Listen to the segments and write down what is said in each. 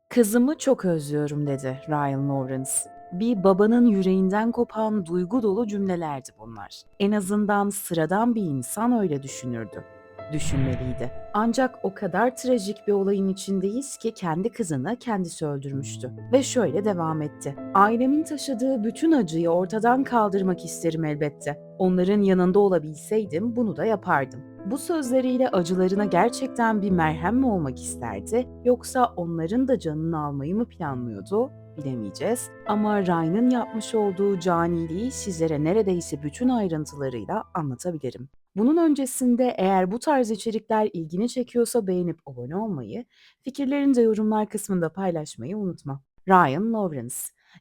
"Kızımı çok özlüyorum." dedi Ryan Lawrence. Bir babanın yüreğinden kopan duygu dolu cümlelerdi bunlar. En azından sıradan bir insan öyle düşünürdü. Düşünmeliydi. Ancak o kadar trajik bir olayın içindeyiz ki kendi kızını kendisi öldürmüştü. Ve şöyle devam etti. "Ailemin taşıdığı bütün acıyı ortadan kaldırmak isterim elbette. Onların yanında olabilseydim bunu da yapardım." Bu sözleriyle acılarına gerçekten bir merhem mi olmak isterdi, yoksa onların da canını almayı mı planlıyordu? Bilemeyeceğiz. Ama Ryan'ın yapmış olduğu caniliği sizlere neredeyse bütün ayrıntılarıyla anlatabilirim. Bunun öncesinde eğer bu tarz içerikler ilgini çekiyorsa beğenip abone olmayı, fikirlerini de yorumlar kısmında paylaşmayı unutma. Ryan Lawrence,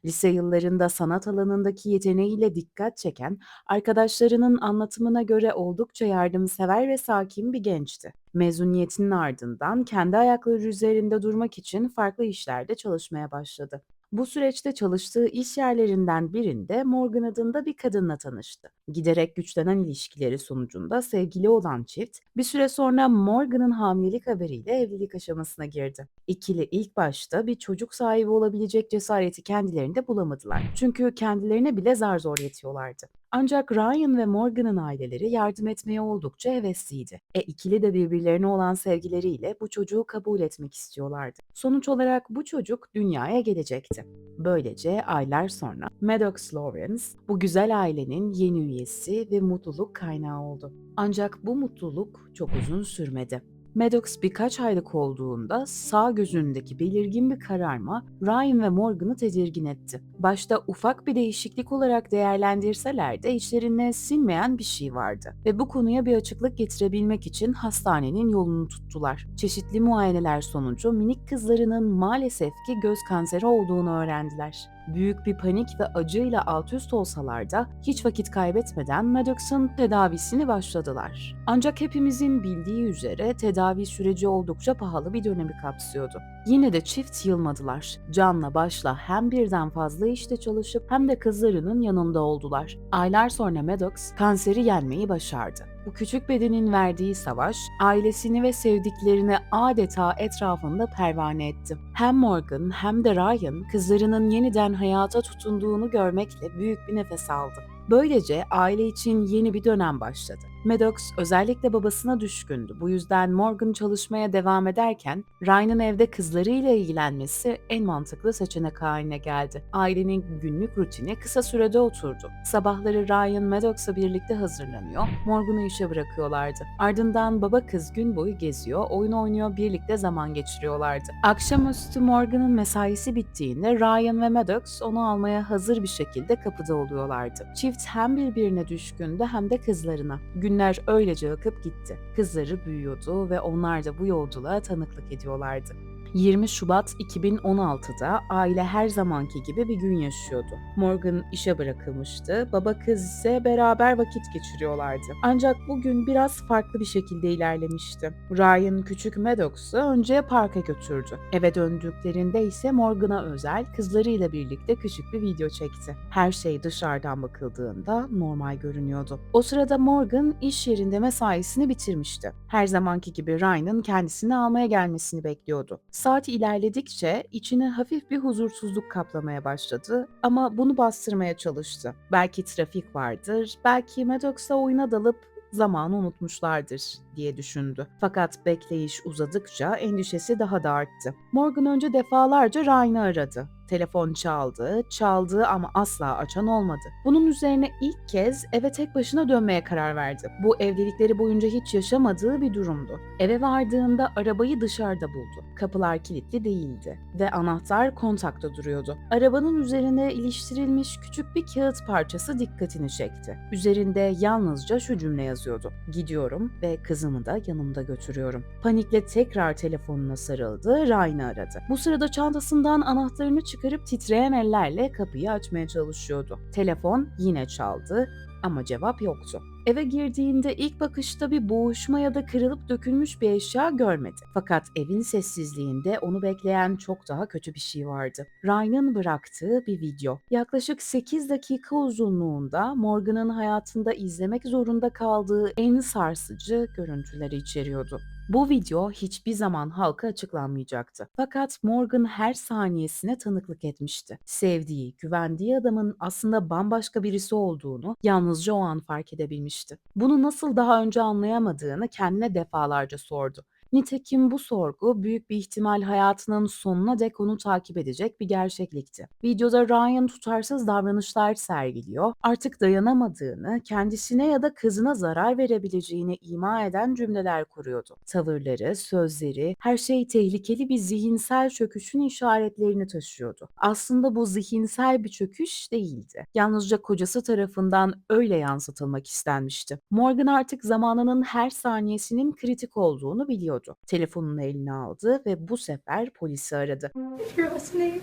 lise yıllarında sanat alanındaki yeteneğiyle dikkat çeken, arkadaşlarının anlatımına göre oldukça yardımsever ve sakin bir gençti. Mezuniyetinin ardından kendi ayakları üzerinde durmak için farklı işlerde çalışmaya başladı. Bu süreçte çalıştığı iş yerlerinden birinde Morgan adında bir kadınla tanıştı. Giderek güçlenen ilişkileri sonucunda sevgili olan çift, bir süre sonra Morgan'ın hamilelik haberiyle evlilik aşamasına girdi. İkili ilk başta bir çocuk sahibi olabilecek cesareti kendilerinde bulamadılar. Çünkü kendilerine bile zar zor yetiyorlardı. Ancak Ryan ve Morgan'ın aileleri yardım etmeye oldukça hevesliydi. İkili de birbirlerine olan sevgileriyle bu çocuğu kabul etmek istiyorlardı. Sonuç olarak bu çocuk dünyaya gelecekti. Böylece aylar sonra Maddox Lawerence bu güzel ailenin yeni üyesi ve mutluluk kaynağı oldu. Ancak bu mutluluk çok uzun sürmedi. Maddox birkaç aylık olduğunda sağ gözündeki belirgin bir kararma Ryan ve Morgan'ı tedirgin etti. Başta ufak bir değişiklik olarak değerlendirseler de içlerine sinmeyen bir şey vardı ve bu konuya bir açıklık getirebilmek için hastanenin yolunu tuttular. Çeşitli muayeneler sonucu minik kızlarının maalesef ki göz kanseri olduğunu öğrendiler. Büyük bir panik ve acıyla altüst olsalar da hiç vakit kaybetmeden Maddox'ın tedavisini başladılar. Ancak hepimizin bildiği üzere tedavi süreci oldukça pahalı bir dönemi kapsıyordu. Yine de çift yılmadılar. Canla başla hem birden fazla işte çalışıp hem de kızlarının yanında oldular. Aylar sonra Maddox kanseri yenmeyi başardı. Bu küçük bedenin verdiği savaş, ailesini ve sevdiklerini adeta etrafında pervane etti. Hem Morgan hem de Ryan, kızlarının yeniden hayata tutunduğunu görmekle büyük bir nefes aldı. Böylece aile için yeni bir dönem başladı. Maddox özellikle babasına düşkündü. Bu yüzden Morgan çalışmaya devam ederken Ryan'ın evde kızlarıyla ilgilenmesi en mantıklı seçenek haline geldi. Ailenin günlük rutini kısa sürede oturdu. Sabahları Ryan Maddox'la birlikte hazırlanıyor, Morgan'ı işe bırakıyorlardı. Ardından baba kız gün boyu geziyor, oyun oynuyor, birlikte zaman geçiriyorlardı. Akşamüstü Morgan'ın mesaisi bittiğinde Ryan ve Maddox onu almaya hazır bir şekilde kapıda oluyorlardı. Çift hem birbirine düşkündü hem de kızlarına. Günler öylece akıp gitti. Kızları büyüyordu ve onlar da bu yolculuğa tanıklık ediyorlardı. 20 Şubat 2016'da aile her zamanki gibi bir gün yaşıyordu. Morgan işe bırakılmıştı, baba kız ise beraber vakit geçiriyorlardı. Ancak bugün biraz farklı bir şekilde ilerlemişti. Ryan küçük Maddox'u önce parka götürdü. Eve döndüklerinde ise Morgan'a özel kızlarıyla birlikte küçük bir video çekti. Her şey dışarıdan bakıldığında normal görünüyordu. O sırada Morgan iş yerinde mesaisini bitirmişti. Her zamanki gibi Ryan'ın kendisini almaya gelmesini bekliyordu. Saat ilerledikçe içini hafif bir huzursuzluk kaplamaya başladı ama bunu bastırmaya çalıştı. Belki trafik vardır, belki Maddox'a oyuna dalıp zamanı unutmuşlardır diye düşündü. Fakat bekleyiş uzadıkça endişesi daha da arttı. Morgan önce defalarca Ryan'ı aradı. Telefon çaldı, çaldı ama asla açan olmadı. Bunun üzerine ilk kez eve tek başına dönmeye karar verdi. Bu evlilikleri boyunca hiç yaşamadığı bir durumdu. Eve vardığında arabayı dışarıda buldu. Kapılar kilitli değildi ve anahtar kontakta duruyordu. Arabanın üzerine iliştirilmiş küçük bir kağıt parçası dikkatini çekti. Üzerinde yalnızca şu cümle yazıyordu: "Gidiyorum ve kızımı da yanımda götürüyorum." Panikle tekrar telefonuna sarıldı, Ryan'ı aradı. Bu sırada çantasından anahtarını çıkarıp titreyen ellerle kapıyı açmaya çalışıyordu. Telefon yine çaldı ama cevap yoktu. Eve girdiğinde ilk bakışta bir boğuşma ya da kırılıp dökülmüş bir eşya görmedi. Fakat evin sessizliğinde onu bekleyen çok daha kötü bir şey vardı. Ryan'ın bıraktığı bir video. Yaklaşık 8 dakika uzunluğunda Morgan'ın hayatında izlemek zorunda kaldığı en sarsıcı görüntüleri içeriyordu. Bu video hiçbir zaman halka açıklanmayacaktı. Fakat Morgan her saniyesine tanıklık etmişti. Sevdiği, güvendiği adamın aslında bambaşka birisi olduğunu yalnızca o an fark edebilmişti. Bunu nasıl daha önce anlayamadığını kendine defalarca sordu. Nitekim bu sorgu büyük bir ihtimal hayatının sonuna dek onu takip edecek bir gerçeklikti. Videoda Ryan tutarsız davranışlar sergiliyor, artık dayanamadığını, kendisine ya da kızına zarar verebileceğini ima eden cümleler kuruyordu. Tavırları, sözleri, her şey tehlikeli bir zihinsel çöküşün işaretlerini taşıyordu. Aslında bu zihinsel bir çöküş değildi. Yalnızca kocası tarafından öyle yansıtılmak istenmişti. Morgan artık zamanının her saniyesinin kritik olduğunu biliyordu. Telefonunu eline aldı ve bu sefer polisi aradı. If you're listening,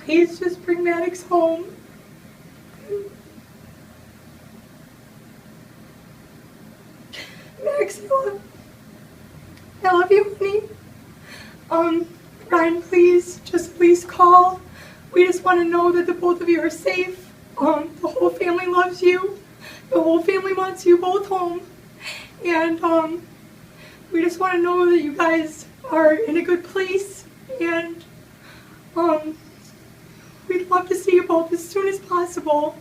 please just bring Maddox home. Maddox, I love you, honey. Ryan, please call. We just want to know that the both of you are safe. The whole family loves you. The whole family wants you both home. And, we just want to know that you guys are in a good place. And, we'd love to see you both as soon as possible.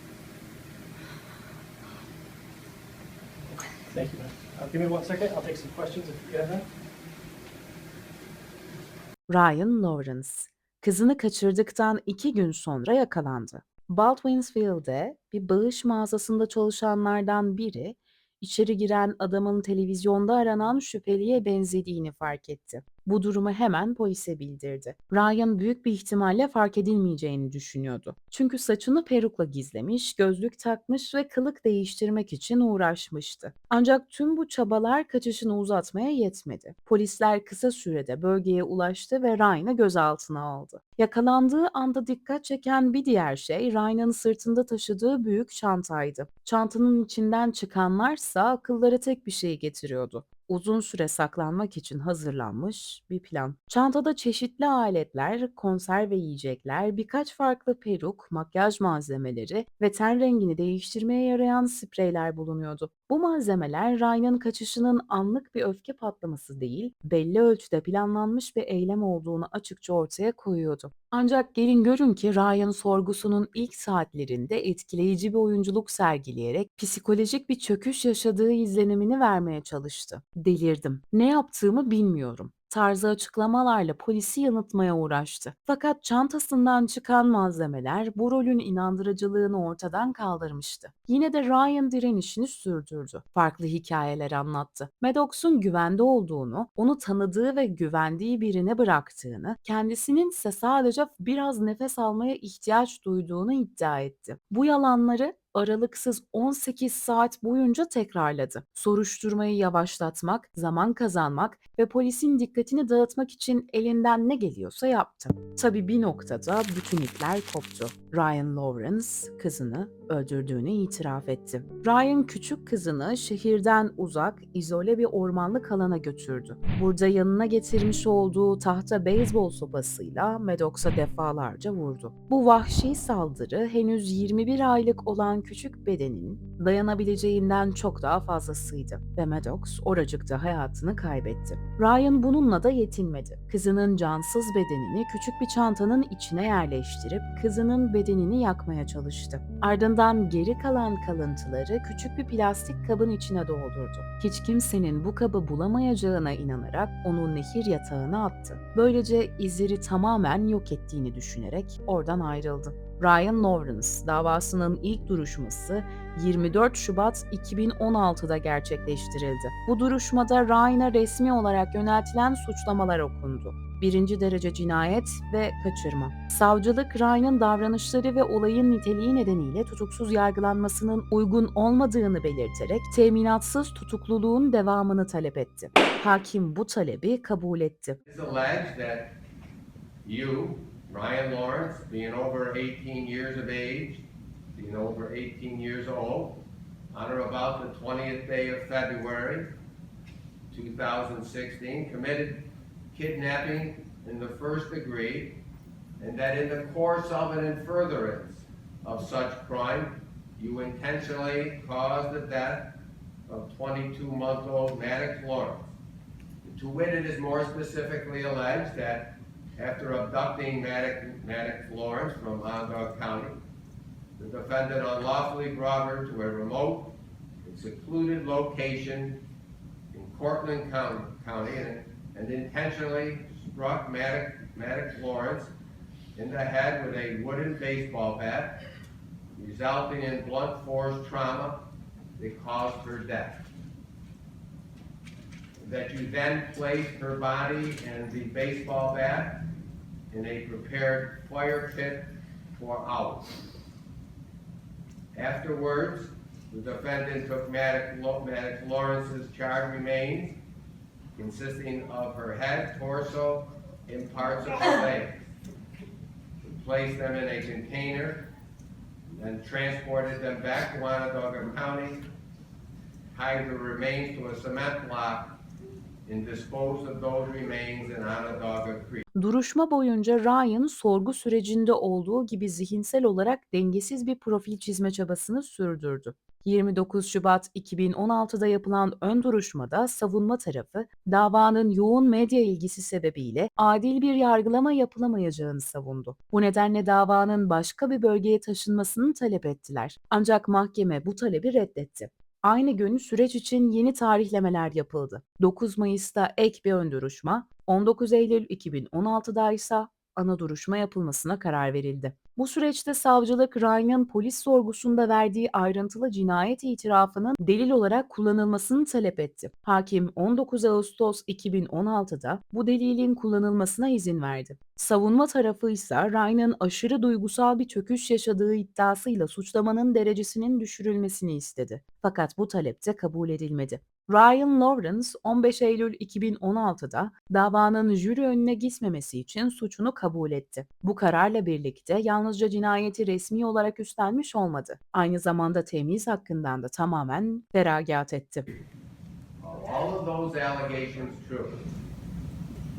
Thank you, man. Give me 1 second. I'll take some questions if you have them. Ryan Lawerence, kızını kaçırdıktan 2 gün sonra yakalandı. Baldwinsville'de bir bağış mağazasında çalışanlardan biri, içeri giren adamın televizyonda aranan şüpheliye benzediğini fark etti. Bu durumu hemen polise bildirdi. Ryan büyük bir ihtimalle fark edilmeyeceğini düşünüyordu. Çünkü saçını perukla gizlemiş, gözlük takmış ve kılık değiştirmek için uğraşmıştı. Ancak tüm bu çabalar kaçışını uzatmaya yetmedi. Polisler kısa sürede bölgeye ulaştı ve Ryan'ı gözaltına aldı. Yakalandığı anda dikkat çeken bir diğer şey Ryan'ın sırtında taşıdığı büyük çantaydı. Çantanın içinden çıkanlarsa akıllara tek bir şey getiriyordu: uzun süre saklanmak için hazırlanmış bir plan. Çantada çeşitli aletler, konserve yiyecekler, birkaç farklı peruk, makyaj malzemeleri ve ten rengini değiştirmeye yarayan spreyler bulunuyordu. Bu malzemeler Ryan'ın kaçışının anlık bir öfke patlaması değil, belli ölçüde planlanmış bir eylem olduğunu açıkça ortaya koyuyordu. Ancak gelin görün ki Ryan sorgusunun ilk saatlerinde etkileyici bir oyunculuk sergileyerek psikolojik bir çöküş yaşadığı izlenimini vermeye çalıştı. "Delirdim. Ne yaptığımı bilmiyorum" tarzı açıklamalarla polisi yanıltmaya uğraştı. Fakat çantasından çıkan malzemeler bu rolün inandırıcılığını ortadan kaldırmıştı. Yine de Ryan direnişini sürdürdü. Farklı hikayeler anlattı. Maddox'un güvende olduğunu, onu tanıdığı ve güvendiği birine bıraktığını, kendisinin ise sadece biraz nefes almaya ihtiyaç duyduğunu iddia etti. Bu yalanları aralıksız 18 saat boyunca tekrarladı. Soruşturmayı yavaşlatmak, zaman kazanmak ve polisin dikkatini dağıtmak için elinden ne geliyorsa yaptı. Tabii bir noktada bütün ipler koptu. Ryan Lawerence kızını öldürdüğünü itiraf etti. Ryan küçük kızını şehirden uzak, izole bir ormanlık alana götürdü. Burada yanına getirmiş olduğu tahta beyzbol sopasıyla Maddox'a defalarca vurdu. Bu vahşi saldırı henüz 21 aylık olan küçük bedenin dayanabileceğinden çok daha fazlasıydı ve Maddox oracıkta hayatını kaybetti. Ryan bununla da yetinmedi. Kızının cansız bedenini küçük bir çantanın içine yerleştirip kızının bedenini yakmaya çalıştı. Ardından geri kalan kalıntıları küçük bir plastik kabın içine doldurdu. Hiç kimsenin bu kabı bulamayacağına inanarak onu nehir yatağına attı. Böylece izleri tamamen yok ettiğini düşünerek oradan ayrıldı. Ryan Lawerence davasının ilk duruşması 24 Şubat 2016'da gerçekleştirildi. Bu duruşmada Ryan'a resmi olarak yöneltilen suçlamalar okundu: 1. derece cinayet ve kaçırma. Savcılık, Ryan'ın davranışları ve olayın niteliği nedeniyle tutuksuz yargılanmasının uygun olmadığını belirterek teminatsız tutukluluğun devamını talep etti. Hakim bu talebi kabul etti. It's alleged that you, Ryan Lawrence, being over 18 years of age, being over 18 years old, on or about the 20th day of February 2016, committed kidnapping in the first degree, and that in the course of and in furtherance of such crime, you intentionally caused the death of 22-month-old Maddox Lawrence. To wit, it is more specifically alleged that after abducting Maddox Lawrence from Onondaga County, the defendant unlawfully brought her to a remote and secluded location in Cortland County and intentionally struck Maddox Lawrence in the head with a wooden baseball bat, resulting in blunt force trauma that caused her death. That you then placed her body and the baseball bat in a prepared fire pit for hours. Afterwards, the defendant took Maddox Lawrence's charred remains, consisting of her head, torso, and parts of her legs, and placed them in a container, then transported them back to Onondaga County, tied the remains to a cement block, and disposed of those remains in Onondaga Creek. Duruşma boyunca Ryan sorgu sürecinde olduğu gibi zihinsel olarak dengesiz bir profil çizme çabasını sürdürdü. 29 Şubat 2016'da yapılan ön duruşmada savunma tarafı davanın yoğun medya ilgisi sebebiyle adil bir yargılama yapılamayacağını savundu. Bu nedenle davanın başka bir bölgeye taşınmasını talep ettiler. Ancak mahkeme bu talebi reddetti. Aynı gün süreç için yeni tarihlemeler yapıldı. 9 Mayıs'ta ek bir ön duruşma, 19 Eylül 2016'da ise ana duruşma yapılmasına karar verildi. Bu süreçte savcılık Ryan'ın polis sorgusunda verdiği ayrıntılı cinayet itirafının delil olarak kullanılmasını talep etti. Hakim 19 Ağustos 2016'da bu delilin kullanılmasına izin verdi. Savunma tarafı ise Ryan'ın aşırı duygusal bir çöküş yaşadığı iddiasıyla suçlamanın derecesinin düşürülmesini istedi. Fakat bu talep de kabul edilmedi. Ryan Lawerence 15 Eylül 2016'da davanın jüri önüne gitmemesi için suçunu kabul etti. Bu kararla birlikte yalnızca cinayeti resmi olarak üstlenmiş olmadı. Aynı zamanda temyiz hakkından da tamamen feragat etti. All of those allegations true?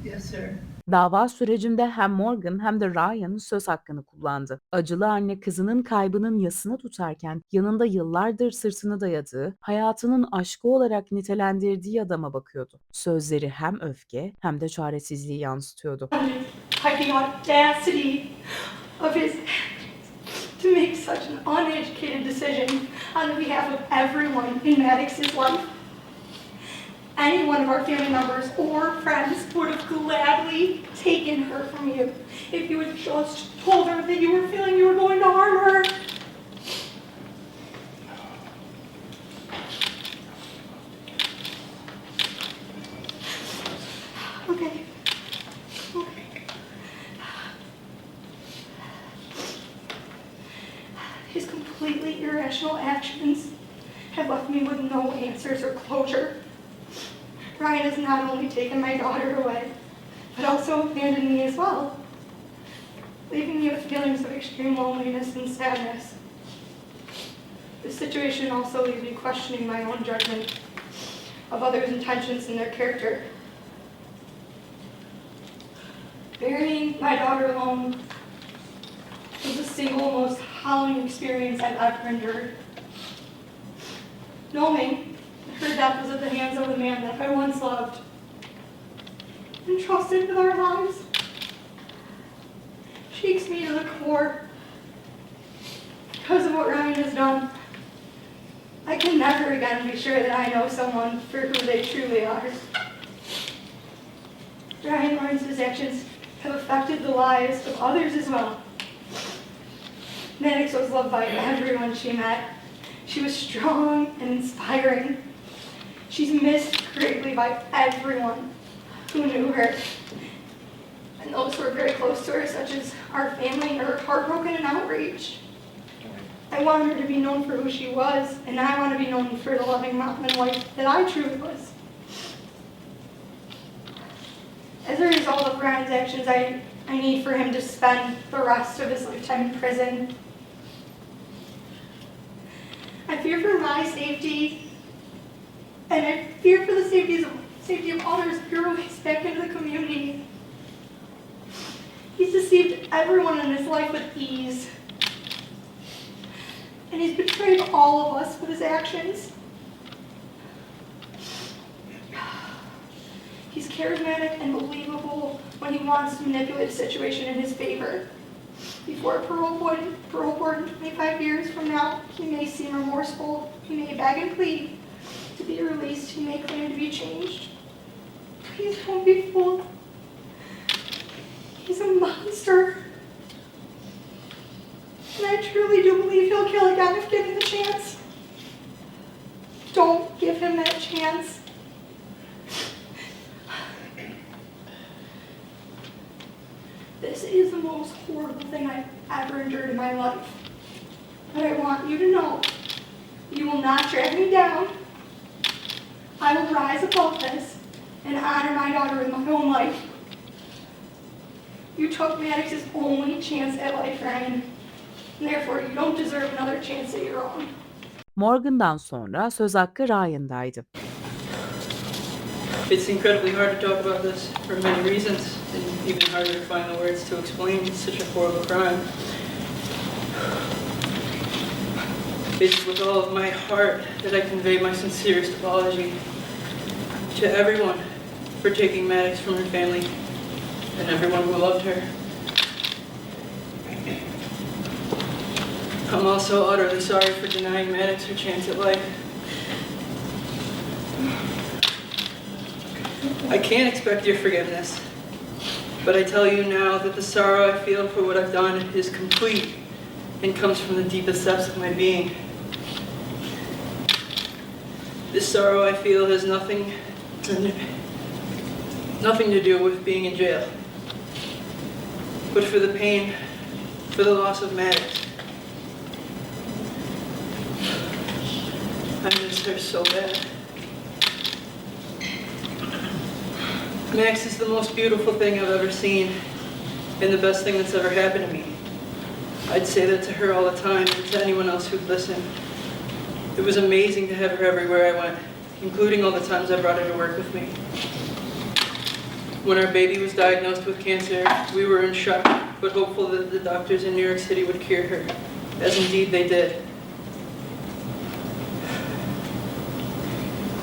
Yes, sir. Dava sürecinde hem Morgan hem de Ryan söz hakkını kullandı. Acılı anne kızının kaybının yasını tutarken yanında yıllardır sırtını dayadığı, hayatının aşkı olarak nitelendirdiği adama bakıyordu. Sözleri hem öfke hem de çaresizliği yansıtıyordu. Had the audacity of his to make such an uneducated decision on behalf of everyone in Maddox's life. Any one of our family members or friends would have gladly taken her from you if you had just told her that you were feeling you were going to harm her. Okay. His completely irrational actions have left me with no answers or closure. Ryan has not only taken my daughter away, but also abandoned me as well, leaving me with feelings of extreme loneliness and sadness. This situation also leaves me questioning my own judgment of others' intentions and their character. Burying my daughter alone was the single most howling experience I've ever endured. Knowing her death was at the hands of the man that I once loved and trusted with our lives shakes me to the core. Because of what Ryan has done, I can never again be sure that I know someone for who they truly are. Ryan Lawrence's actions have affected the lives of others as well. Maddox was loved by everyone she met. She was strong and inspiring. She's missed greatly by everyone who knew her. And those who were very close to her, such as our family, are heartbroken and outraged. I want her to be known for who she was, and I want to be known for the loving mom and wife that I truly was. As a result of Ryan's actions, I need for him to spend the rest of his lifetime in prison. I fear for my safety, and I fear for the safety of others if he released back into the community. He's deceived everyone in his life with ease. And he's betrayed all of us with his actions. He's charismatic and believable when he wants to manipulate a situation in his favor. Before parole board in 25 years from now, he may seem remorseful, he may beg and plead to be released, he may claim to be changed. Please don't be fooled. He's a monster. And I truly do believe he'll kill again if given the chance. Don't give him that chance. This is the most horrible thing I've ever endured in my life. But I want you to know, you will not drag me down. I will rise above this and honor my daughter with my own life. You took Maddox's only chance at life, Ryan. And therefore, you don't deserve another chance at your own. Morgan'dan sonra söz hakkı Ryan'daydı. It's incredibly hard to talk about this for many reasons, and even harder to find the words to explain such a horrible crime. It's with all of my heart that I convey my sincerest apology to everyone for taking Maddox from her family and everyone who loved her. I'm also utterly sorry for denying Maddox her chance at life. I can't expect your forgiveness, but I tell you now that the sorrow I feel for what I've done is complete and comes from the deepest depths of my being. This sorrow I feel has nothing to do with being in jail, but for the pain, for the loss of Maddox. I miss her so bad. Max is the most beautiful thing I've ever seen, and the best thing that's ever happened to me. I'd say that to her all the time, and to anyone else who'd listen. It was amazing to have her everywhere I went, including all the times I brought her to work with me. When our baby was diagnosed with cancer, we were in shock, but hopeful that the doctors in New York City would cure her, as indeed they did.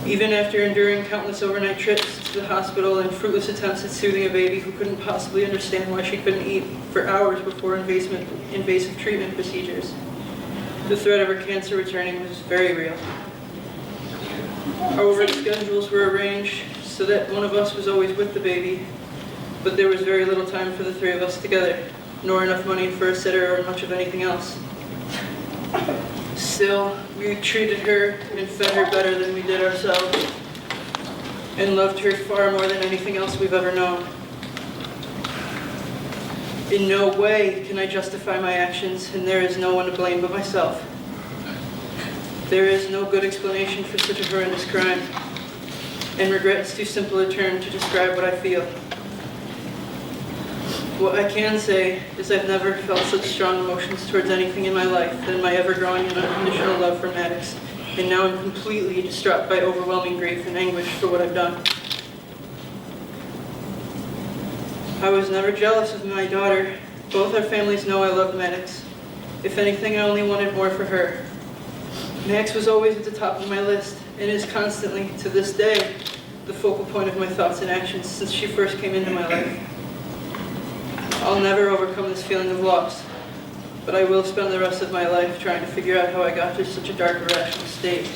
Even after enduring countless overnight trips to the hospital and fruitless attempts at soothing a baby who couldn't possibly understand why she couldn't eat for hours before invasive treatment procedures, the threat of her cancer returning was very real. Our work schedules were arranged so that one of us was always with the baby, but there was very little time for the three of us together, nor enough money for a sitter or much of anything else. Still, we treated her and fed her better than we did ourselves, and loved her far more than anything else we've ever known. In no way can I justify my actions, and there is no one to blame but myself. There is no good explanation for such a horrendous crime, and regret is too simple a term to describe what I feel. What I can say is I've never felt such strong emotions towards anything in my life than my ever-growing and unconditional love for Maddox, and now I'm completely distraught by overwhelming grief and anguish for what I've done. I was never jealous of my daughter. Both our families know I loved Maddox. If anything, I only wanted more for her. Max was always at the top of my list, and is constantly, to this day, the focal point of my thoughts and actions since she first came into my life. I'll never overcome this feeling of loss, but I will spend the rest of my life trying to figure out how I got to such a dark, irrational state.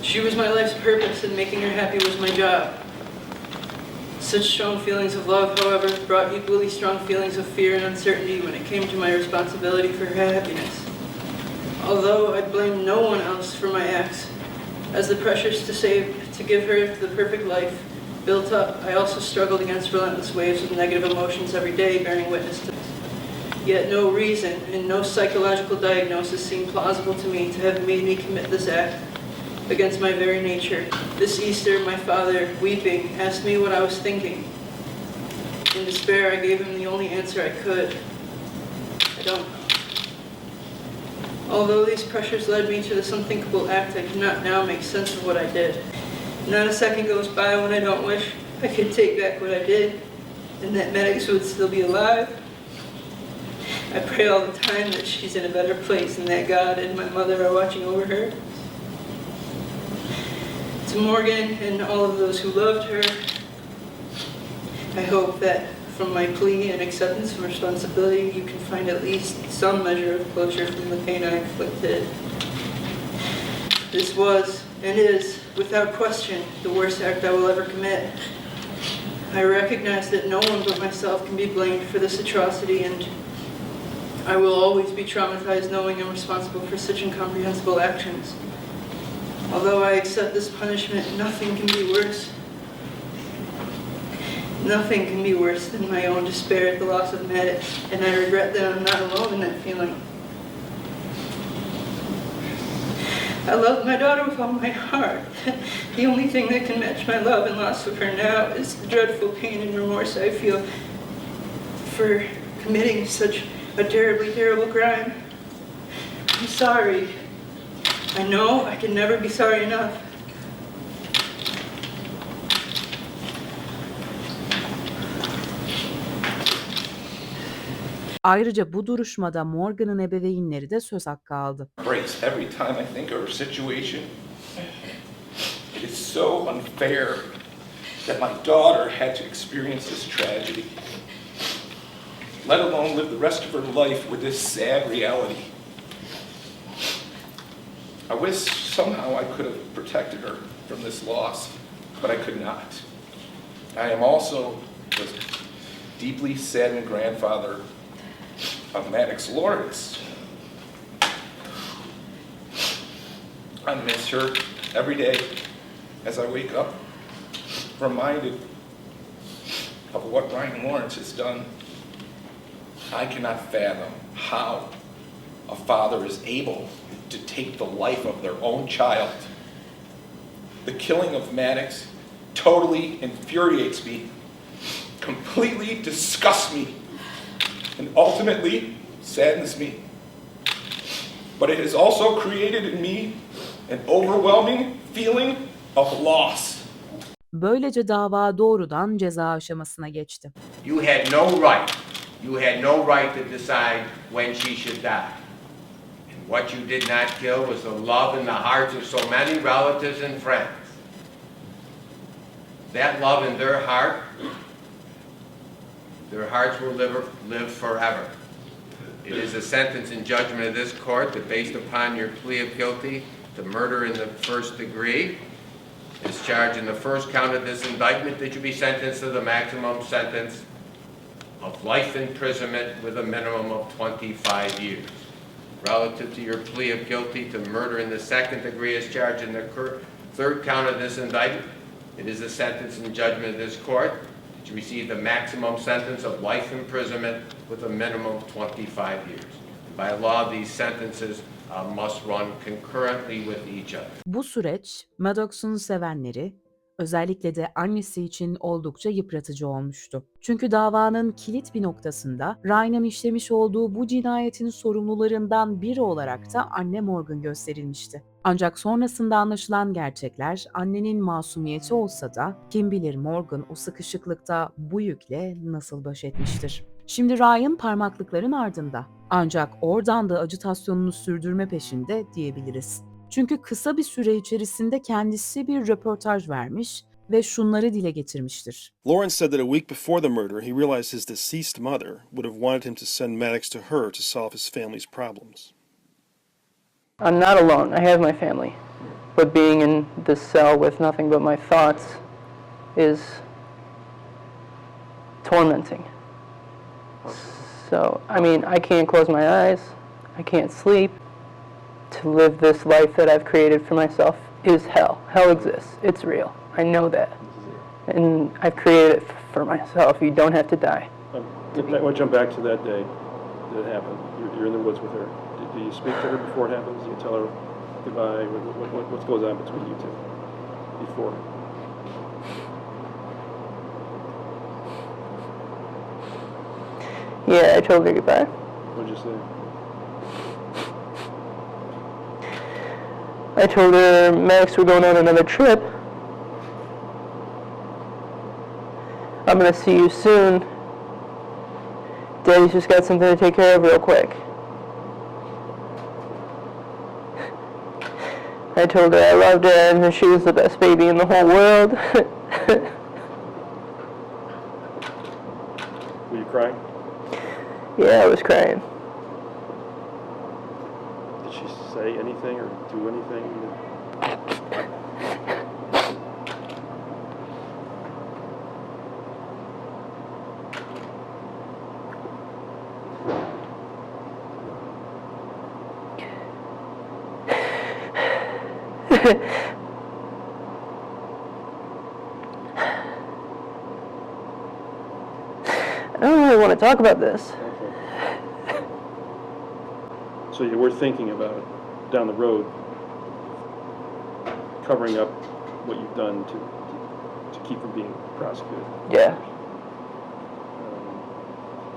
She was my life's purpose, and making her happy was my job. Such strong feelings of love, however, brought equally strong feelings of fear and uncertainty when it came to my responsibility for her happiness. Although I blame no one else for my acts, as the pressures to give her the perfect life built up, I also struggled against relentless waves of negative emotions every day, bearing witness to this. Yet no reason and no psychological diagnosis seemed plausible to me to have made me commit this act against my very nature. This Easter, my father, weeping, asked me what I was thinking. In despair, I gave him the only answer I could. I don't know. Although these pressures led me to this unthinkable act, I cannot now make sense of what I did. Not a second goes by when I don't wish I could take back what I did, and that Maddox would still be alive. I pray all the time that she's in a better place and that God and my mother are watching over her. It's To Morgan and all of those who loved her, I hope that from my plea and acceptance of responsibility, you can find at least some measure of closure from the pain I inflicted. This was and is, without question, the worst act I will ever commit. I recognize that no one but myself can be blamed for this atrocity, and I will always be traumatized knowing I'm responsible for such incomprehensible actions. Although I accept this punishment, nothing can be worse. Nothing can be worse than my own despair at the loss of Maddox, and I regret that I'm not alone in that feeling. I love my daughter with all my heart. The only thing that can match my love and loss of her now is the dreadful pain and remorse I feel for committing such a terribly terrible crime. I'm sorry. I know I can never be sorry enough. Ayrıca bu duruşmada Morgan'ın ebeveynleri de söz hakkı aldı. Breaks every time I think of her situation. It is so unfair that my daughter had to experience this tragedy, let alone live the rest of her life with this sad reality. I wish somehow I could have protected her from this loss, but I could not. I am also the deeply saddened grandfather of Maddox Lawerence. I miss her every day as I wake up, reminded of what Ryan Lawerence has done. I cannot fathom how a father is able to take the life of their own child. The killing of Maddox totally infuriates me, completely disgusts me, and ultimately saddens me. But it has also created in me an overwhelming feeling of loss. Böylece dava doğrudan ceza aşamasına geçti. You had no right. You had no right to decide when she should die. And what you did not kill was the love in the hearts of so many relatives and friends. That love in their hearts will live forever. It is a sentence and judgment of this court that, based upon your plea of guilty to murder in the first degree, is charged in the first count of this indictment that you be sentenced to the maximum sentence of life imprisonment with a minimum of 25 years. Relative to your plea of guilty to murder in the second degree as charged in the third count of this indictment, it is a sentence and judgment of this court that you receive the maximum sentence of life imprisonment with a minimum of 25 years. By law, these sentences must run concurrently with each other. Bu süreç Maddox'un sevenleri, özellikle de annesi için oldukça yıpratıcı olmuştu. Çünkü davanın kilit bir noktasında Ryan'ın işlemiş olduğu bu cinayetin sorumlularından biri olarak da anne Morgan gösterilmişti. Ancak sonrasında anlaşılan gerçekler annenin masumiyeti olsa da kim bilir Morgan o sıkışıklıkta bu yükle nasıl baş etmiştir. Şimdi Ryan parmaklıkların ardında. Ancak oradan da acitasyonunu sürdürme peşinde diyebiliriz. Çünkü kısa bir süre içerisinde kendisi bir röportaj vermiş ve şunları dile getirmiştir. Lawerence said that a week before the murder, he realized his deceased mother would have wanted him to send Maddox to her to solve his family's problems. I'm not alone. I have my family. But being in this cell with nothing but my thoughts is tormenting. So, I mean, I can't close my eyes. I can't sleep. To live this life that I've created for myself is hell. Hell exists. It's real. I know that. And I've created it for myself. You don't have to die. I want to jump back to that day that it happened. You're in the woods with her. Do you speak to her before it happens? Do you tell her goodbye? What goes on between you two before? Yeah, I told her goodbye. What did you say? I told her Max, we're going on another trip. I'm gonna see you soon. Daddy's just got something to take care of real quick. I told her I loved her and that she was the best baby in the whole world. Were you crying? Yeah, I was crying. Did she say anything or do anything? I don't really want to talk about this. Okay. So you were thinking about down the road, covering up what you've done to keep from being prosecuted. Yeah.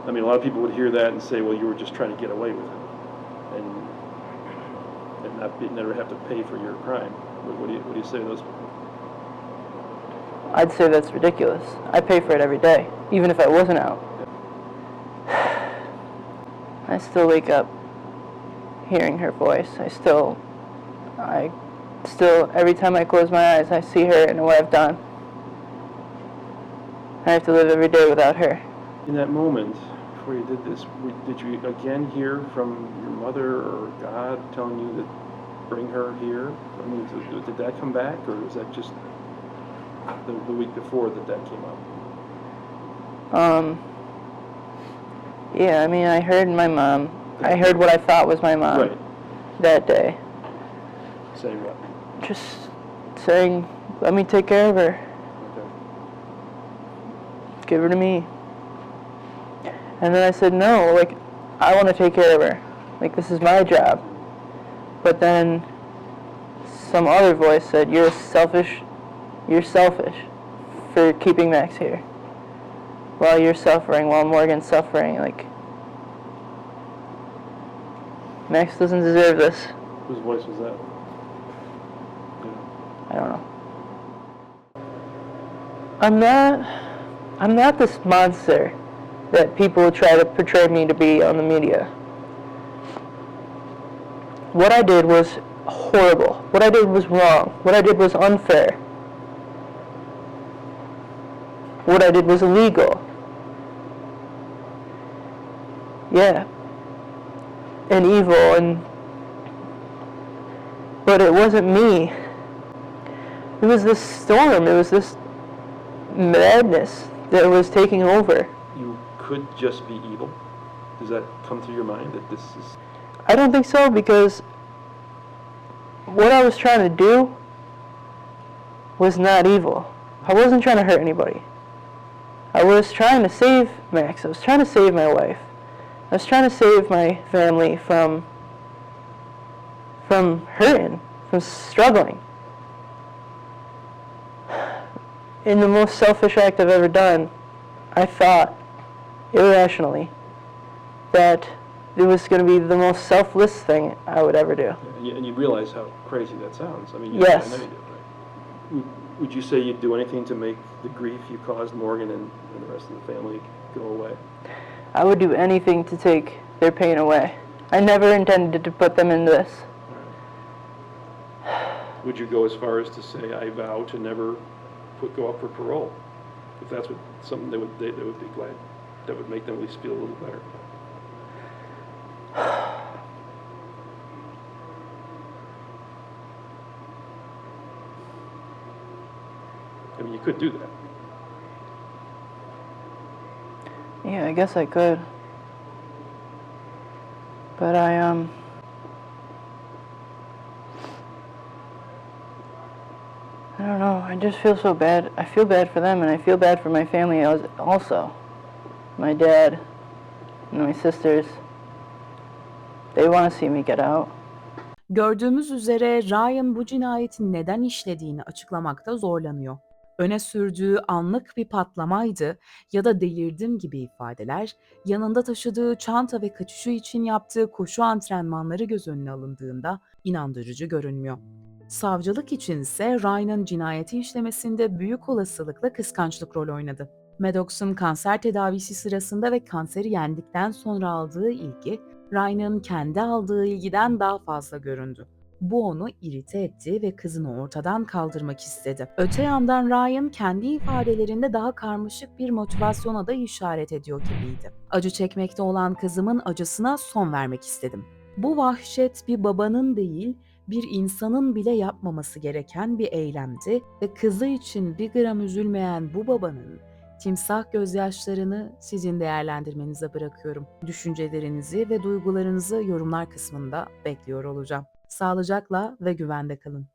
I mean, a lot of people would hear that and say, well, you were just trying to get away with it and never have to pay for your crime. What do you say to those people? I'd say that's ridiculous. I pay for it every day, even if I wasn't out. I still wake up hearing her voice. I still, every time I close my eyes, I see her and what I've done. I have to live every day without her. In that moment, before you did this, did you again hear from your mother or God telling you that bring her here? I mean, did that come back, or was that just the week before that came up? Yeah, I mean, I heard my mom. I heard what I thought was my mom Right. that day. Saying what? Just saying, let me take care of her. Okay. Give her to me. And then I said, no, like, I want to take care of her. Like, this is my job. But then some other voice said, you're selfish for keeping Max here. While you're suffering, while Morgan's suffering, like, Max doesn't deserve this. Whose voice was that? I don't know. I'm not this monster that people try to portray me to be on the media. What I did was horrible. What I did was wrong. What I did was unfair. What I did was illegal. Yeah. And evil, but it wasn't me. It was this storm, it was this madness that was taking over. You could just be evil? Does that come through your mind, that this is... I don't think so, because what I was trying to do was not evil. I wasn't trying to hurt anybody. I was trying to save Max. I was trying to save my wife. I was trying to save my family from hurting, from struggling. In the most selfish act I've ever done, I thought, irrationally, that it was going to be the most selfless thing I would ever do. And you realize how crazy that sounds. I mean, Yes. I know you do, right? Would you say you'd do anything to make the grief you caused Morgan and the rest of the family go away? I would do anything to take their pain away. I never intended to put them in this. Would you go as far as to say, I vow to never go up for parole? If that's something they would be glad, that would make them at least feel a little better. I mean, you could do that. Yeah, I guess I could. But I don't know, I just feel so bad. I feel bad for them, and I feel bad for my family also. My dad and my sisters. They want to see me get out. Gördüğümüz üzere Ryan bu cinayeti neden işlediğini açıklamakta zorlanıyor. Öne sürdüğü anlık bir patlamaydı ya da delirdim gibi ifadeler, yanında taşıdığı çanta ve kaçışı için yaptığı koşu antrenmanları göz önüne alındığında inandırıcı görünmüyor. Savcılık içinse Ryan'ın cinayeti işlemesinde büyük olasılıkla kıskançlık rol oynadı. Maddox'un kanser tedavisi sırasında ve kanseri yendikten sonra aldığı ilgi, Ryan'ın kendi aldığı ilgiden daha fazla göründü. Bu onu irite etti ve kızını ortadan kaldırmak istedi. Öte yandan Ryan kendi ifadelerinde daha karmaşık bir motivasyona da işaret ediyor gibiydi. Acı çekmekte olan kızımın acısına son vermek istedim. Bu vahşet bir babanın değil, bir insanın bile yapmaması gereken bir eylemdi ve kızı için bir gram üzülmeyen bu babanın timsah gözyaşlarını sizin değerlendirmenize bırakıyorum. Düşüncelerinizi ve duygularınızı yorumlar kısmında bekliyor olacağım. Sağlıcakla ve güvende kalın.